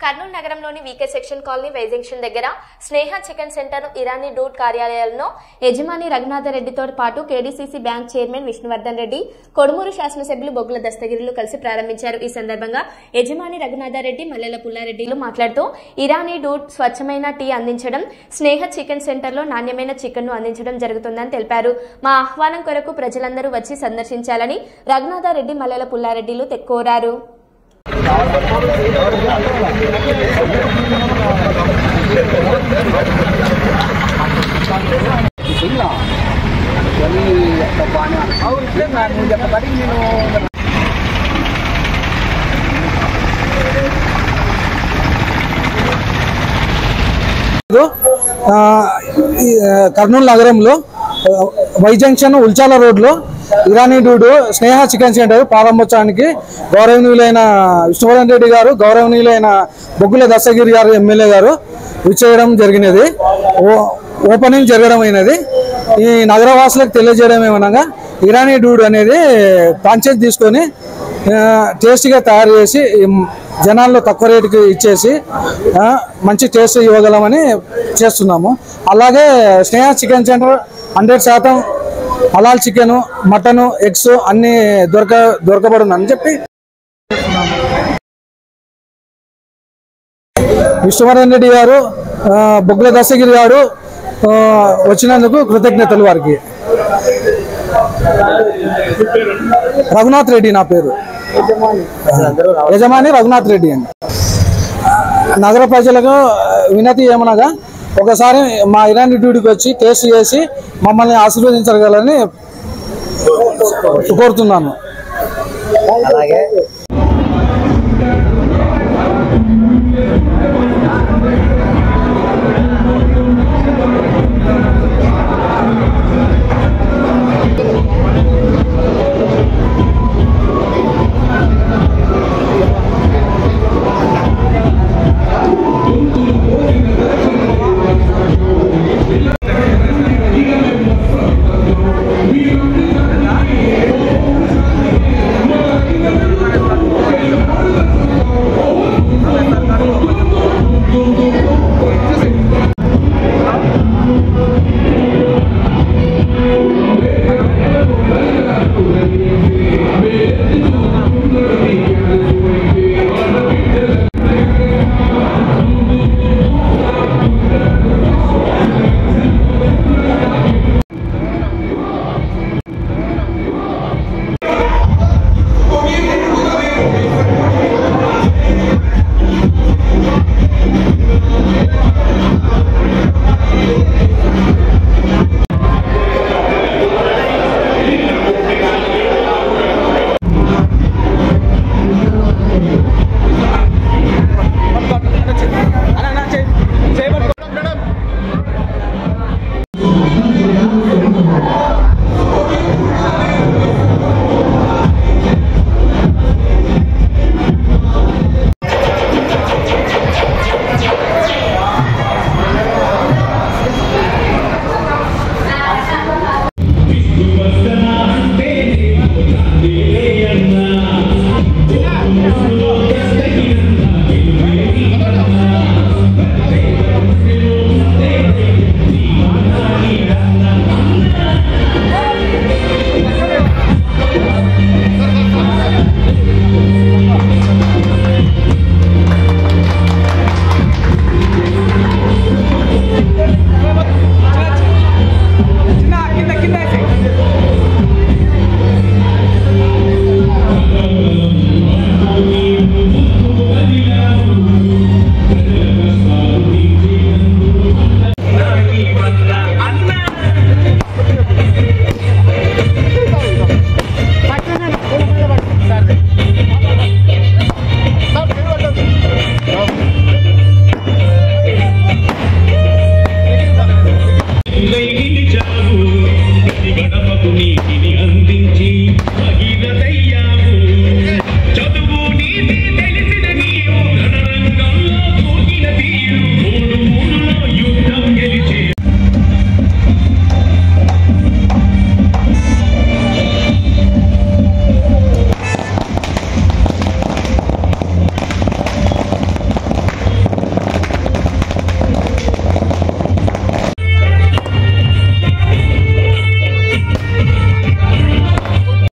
కర్నూలు నగరంలోని వీకే section colony Y junction దగ్గర స్నేహ chicken centre Irani Dude కార్యాలయాలను యజమాని రఘునాథరెడ్డితో పాటు KDCC bank chairman Vishnuvardhan Reddy, Kodumur శాసనసభ్యులు బొగ్గుల దస్తగిరిలు కలిసి ప్రారంభించారు. ఈ సందర్భంగా యజమాని రఘునాథరెడ్డి, మల్లెల పుల్లారెడ్డిలు మాట్లాడుతూ ఇరానీ డూడ్ స్వచ్ఛమైన టీ అందించడం, స్నేహ చికెన్ సెంటర్లో నాణ్యమైన చికెన్ ను అందించడం జరుగుతుందని తెలిపారు. మా ఆహ్వానం కొరకు ప్రజలందరూ వచ్చి సందర్శించాలని రఘునాథరెడ్డి, మల్లెల పుల్లారెడ్డిలు కోరారు. కర్నూలు నగరంలో వై జంక్షన్ ఉల్చాల రోడ్లో ఇరానీ డూడు స్నేహ చికెన్ సెంటర్ ప్రారంభోత్సవానికి గౌరవనీయులైన విష్ణువర్ధన్ రెడ్డి గారు, గౌరవనీయులైన బొగ్గుల దస్తగిరి గారు ఎమ్మెల్యే గారు విచ్చేయడం జరిగినది. ఓపెనింగ్ జరగడం అయినది. ఈ నగరవాసులకు తెలియజేయడం ఏమనగా ఇరానీ డూడ్ అనేది ఫ్రాంచైజ్ తీసుకొని టేస్టీగా తయారు చేసి జనాల్లో తక్కువ రేటుకి ఇచ్చేసి మంచి టేస్ట్ ఇవ్వగలమని చేస్తున్నాము. అలాగే స్నేహ చికెన్ సెంటర్ 100% హలాల్ చికెన్, మటన్, ఎగ్స్ అన్ని దొరకబడునని చెప్పి విష్ణువర్ధన్ రెడ్డి గారు, బొగ్గుల దస్తగిరి గారు వచ్చినందుకు కృతజ్ఞతలు. వారికి రఘునాథ్ రెడ్డి నా పేరు, యజమాని రఘునాథ్ రెడ్డి అండి. నగర ప్రజలకు వినతి ఏమనగా ఒకసారి మా ఇరానీ డ్యూటీకి వచ్చి టేస్ట్ చేసి మమ్మల్ని ఆశీర్వదించగలని కోరుతున్నాను. అలాగే